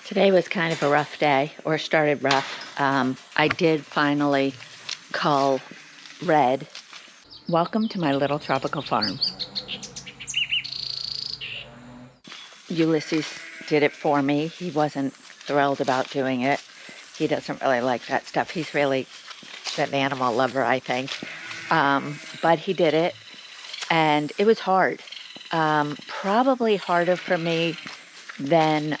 Today was kind of a rough day, or started rough. I did finally cull Red. Welcome to my little tropical farm. Ulysses did it for me. He wasn't thrilled about doing it. He doesn't really like that stuff. He's really an animal lover, I think. But he did it, and it was hard. Probably harder for me than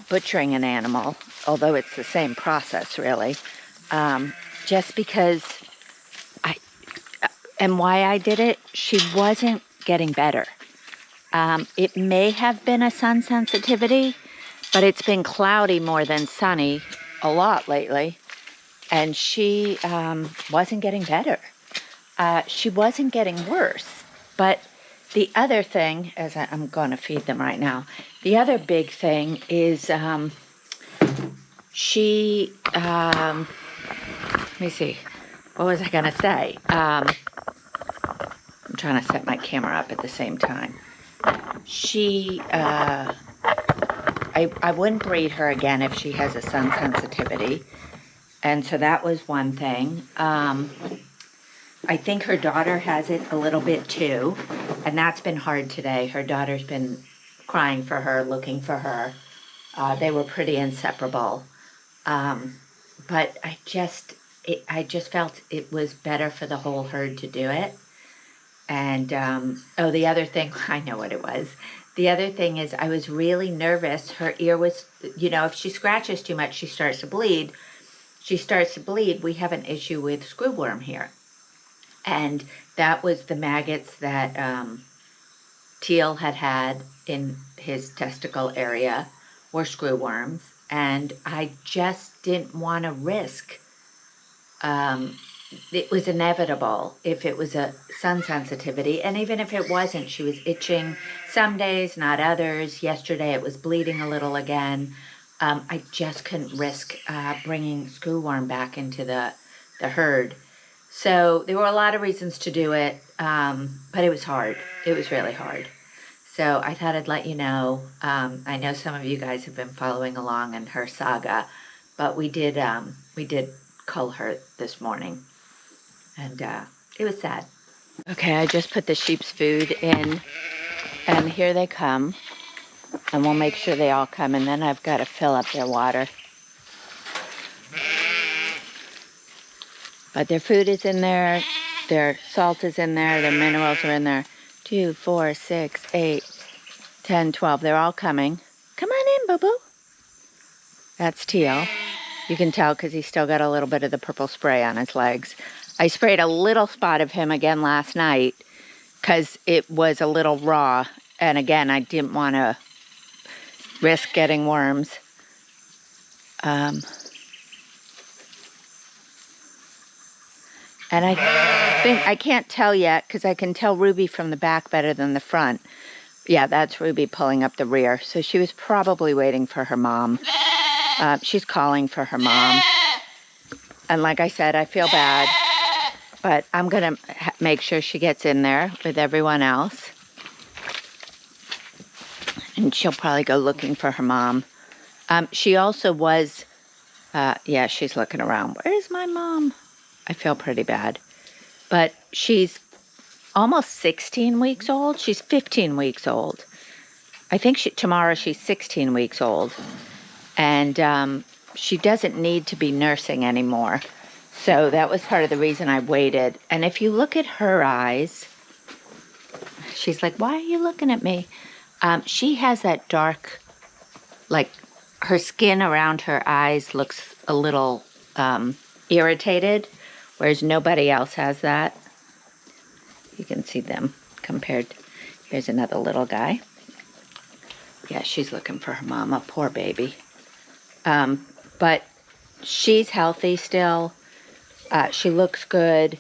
butchering an animal, although it's the same process, really. Just because and why I did it, she wasn't getting better. It may have been a sun sensitivity, but it's been cloudy more than sunny a lot lately, and she wasn't getting better. She wasn't getting worse, but the other thing, as I'm going to feed them right now, the other big thing is she, let me see, what was I going to say? I'm trying to set my camera up at the same time. She, I wouldn't breed her again if she has a sun sensitivity. And so that was one thing. I think her daughter has it a little bit too. And that's been hard today. Her daughter's been crying for her, looking for her. They were pretty inseparable. But I just felt it was better for the whole herd to do it. And, the other thing, I know what it was. The other thing is I was really nervous. Her ear was, if she scratches too much, she starts to bleed. We have an issue with screwworm here. And that was the maggots that Teal had in his testicle area were screwworms. And I just didn't want to risk. It was inevitable if it was a sun sensitivity. And even if it wasn't, she was itching some days, not others. Yesterday it was bleeding a little again. I just couldn't risk bringing screwworm back into the herd. So there were a lot of reasons to do it, but it was hard. It was really hard. So I thought I'd let you know. I know some of you guys have been following along in her saga, but we did cull her this morning, and it was sad. Okay, I just put the sheep's food in, and here they come, and we'll make sure they all come, and then I've got to fill up their water. But their food is in there, their salt is in there, their minerals are in there. 2, 4, 6, 8, 10, 12. They're all coming. Come on in, boo-boo. That's Teal. You can tell because he's still got a little bit of the purple spray on his legs. I sprayed a little spot of him again last night because it was a little raw. And again, I didn't want to risk getting worms. And I think, I can't tell yet because I can tell Ruby from the back better than the front. Yeah, that's Ruby pulling up the rear. So she was probably waiting for her mom. She's calling for her mom. And like I said, I feel bad. But I'm going to make sure she gets in there with everyone else. And she'll probably go looking for her mom. She also was, yeah, she's looking around. Where's my mom? I feel pretty bad. But she's almost 16 weeks old. She's 15 weeks old. I think tomorrow she's 16 weeks old. And she doesn't need to be nursing anymore. So that was part of the reason I waited. And if you look at her eyes, she's like, why are you looking at me? She has that dark, like her skin around her eyes looks a little irritated, whereas nobody else has that. You can see them compared. Here's another little guy. Yeah, she's looking for her mama, poor baby. But she's healthy still. She looks good.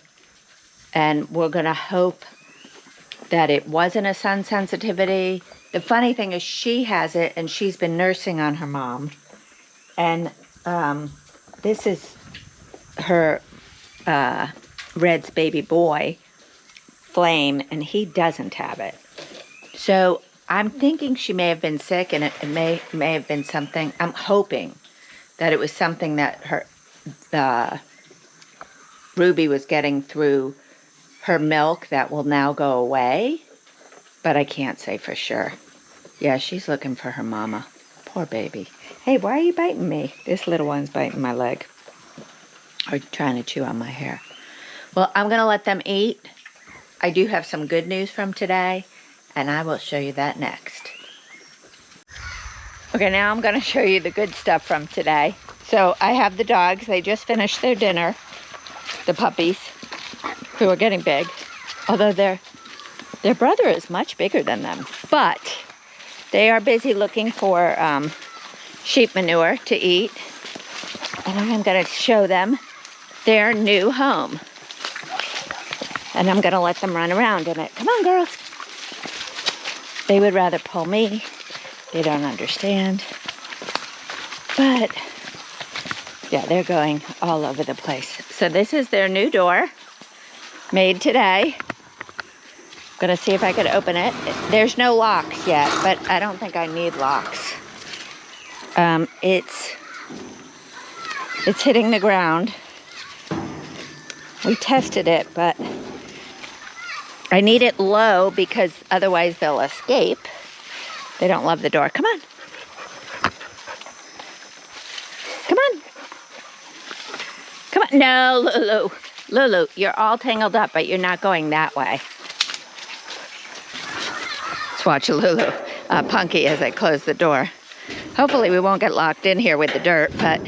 And we're going to hope that it wasn't a sun sensitivity. The funny thing is she has it, and she's been nursing on her mom. And this is her Red's baby boy, Flame, and he doesn't have it. So I'm thinking she may have been sick, and it may have been something. I'm hoping that it was something that Ruby was getting through her milk that will now go away, but I can't say for sure. Yeah, she's looking for her mama. Poor baby. Hey, why are you biting me? This little one's biting my leg, or trying to chew on my hair. Well, I'm going to let them eat. I do have some good news from today, and I will show you that next. Okay, now I'm going to show you the good stuff from today. So I have the dogs. They just finished their dinner. The puppies, who are getting big. Although their brother is much bigger than them. But they are busy looking for sheep manure to eat. And I'm going to show them their new home. And I'm going to let them run around in it. Come on, girls. They would rather pull me. They don't understand. But, yeah, they're going all over the place. So this is their new door, made today. I'm going to see if I could open it. There's no locks yet, but I don't think I need locks. It's hitting the ground. We tested it, but I need it low because otherwise they'll escape. They don't love the door. Come on. Come on. Come on. No, Lulu. Lulu, you're all tangled up, but you're not going that way. Let's watch Lulu, Punky, as I close the door. Hopefully we won't get locked in here with the dirt, but...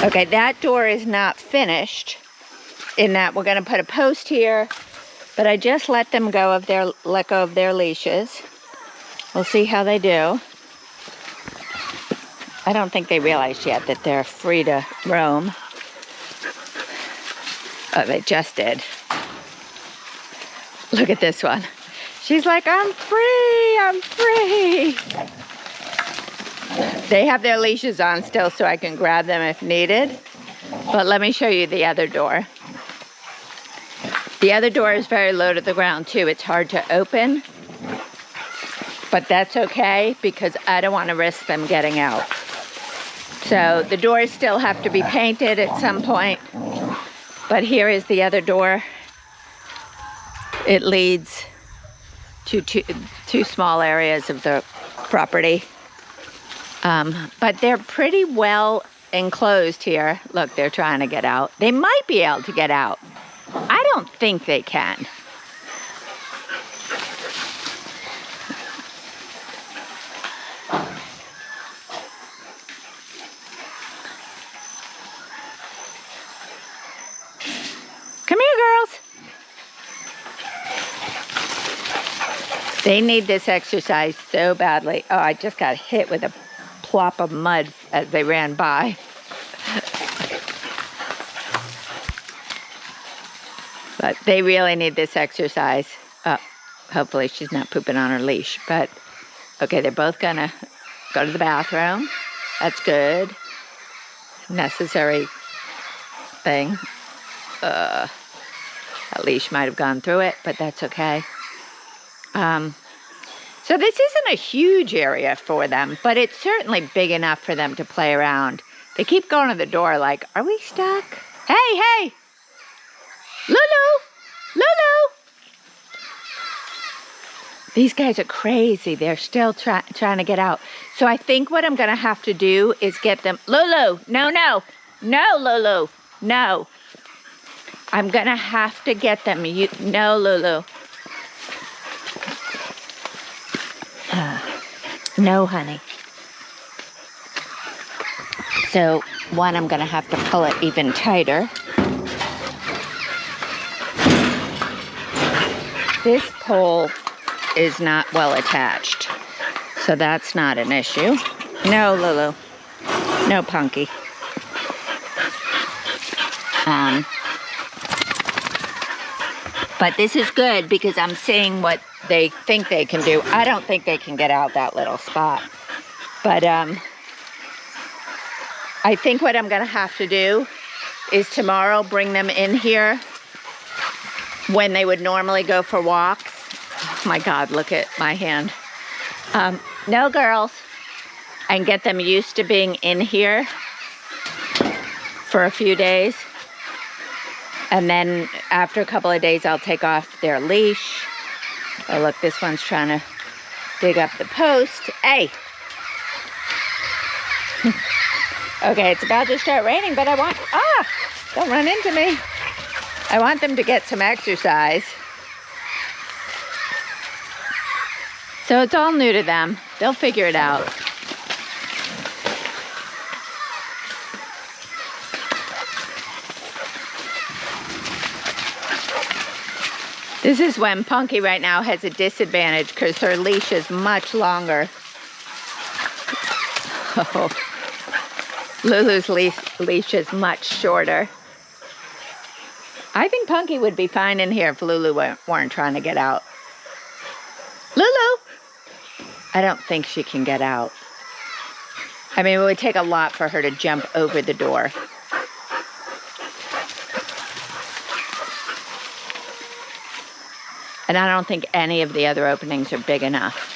Okay, that door is not finished in that we're going to put a post here, but I just let them let go of their leashes. We'll see how they do. I don't think they realize yet that they're free to roam. Oh, they just did. Look at this one. She's like, I'm free, I'm free. They have their leashes on still so I can grab them if needed. But let me show you the other door. The other door is very low to the ground too. It's hard to open. But that's okay because I don't want to risk them getting out. So the doors still have to be painted at some point. But here is the other door. It leads to two small areas of the property. But they're pretty well enclosed here. Look, they're trying to get out. They might be able to get out. I don't think they can. Come here, girls. They need this exercise so badly. Oh, I just got hit with a plop of mud as they ran by. But they really need this exercise. Hopefully she's not pooping on her leash. But, okay, they're both gonna go to the bathroom. That's good. Necessary thing. That leash might have gone through it, but that's okay. So this isn't a huge area for them, but it's certainly big enough for them to play around. They keep going to the door like, are we stuck? Hey, hey! Lulu! Lulu! These guys are crazy. They're still trying to get out. So I think what I'm going to have to do is get them... Lulu! No, no! No, Lulu! No! I'm going to have to get them. No, Lulu. No, honey. So, one, I'm going to have to pull it even tighter. This pole is not well attached, so that's not an issue. No, Lulu. No, Punky. But this is good because I'm seeing what they think they can do. I don't think they can get out that little spot. But I think what I'm going to have to do is tomorrow bring them in here when they would normally go for walks my God, look at my hand. No, girls. And get them used to being in here for a few days. And then after a couple of days, I'll take off their leash. Oh, look, this one's trying to dig up the post. Hey! Okay, it's about to start raining, but I want... don't run into me. I want them to get some exercise. So it's all new to them. They'll figure it out. This is when Punky right now has a disadvantage because her leash is much longer. Oh. Lulu's leash is much shorter. I think Punky would be fine in here if Lulu weren't trying to get out. Lulu! I don't think she can get out. I mean, it would take a lot for her to jump over the door. And I don't think any of the other openings are big enough.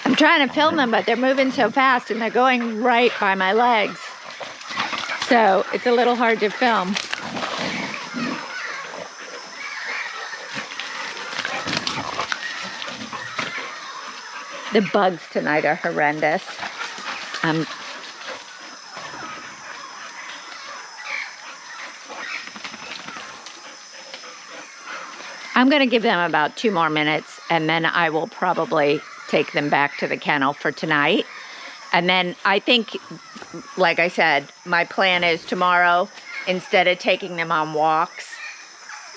I'm trying to film them, but they're moving so fast and they're going right by my legs. So it's a little hard to film. The bugs tonight are horrendous. I'm going to give them about 2 more minutes, and then I will probably take them back to the kennel for tonight. And then I think, like I said, my plan is tomorrow, instead of taking them on walks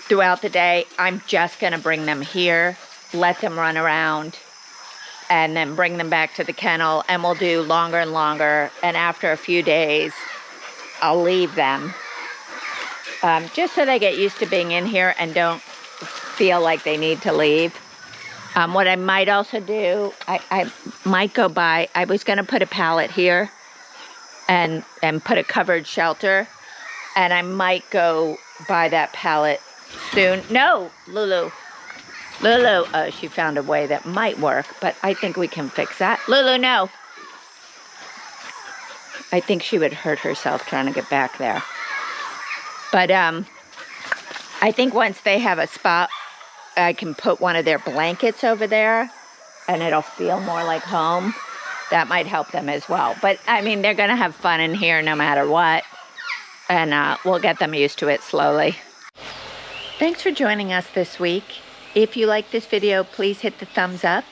throughout the day, I'm just going to bring them here, let them run around, and then bring them back to the kennel, and we'll do longer and longer. And after a few days, I'll leave them, just so they get used to being in here and don't feel like they need to leave. What I might also do, I might go by, I was going to put a pallet here and put a covered shelter, and I might go buy that pallet soon. No, Lulu. Lulu, she found a way that might work, but I think we can fix that. Lulu, no. I think she would hurt herself trying to get back there. But I think once they have a spot, I can put one of their blankets over there and it'll feel more like home. That might help them as well. But I mean, they're going to have fun in here no matter what. And we'll get them used to it slowly. Thanks for joining us this week. If you like this video, please hit the thumbs up.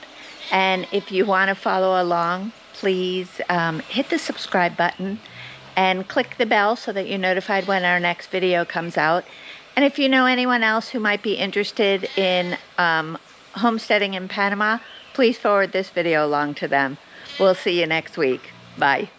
And if you want to follow along, please hit the subscribe button and click the bell so that you're notified when our next video comes out. And if you know anyone else who might be interested in homesteading in Panama, please forward this video along to them. We'll see you next week. Bye.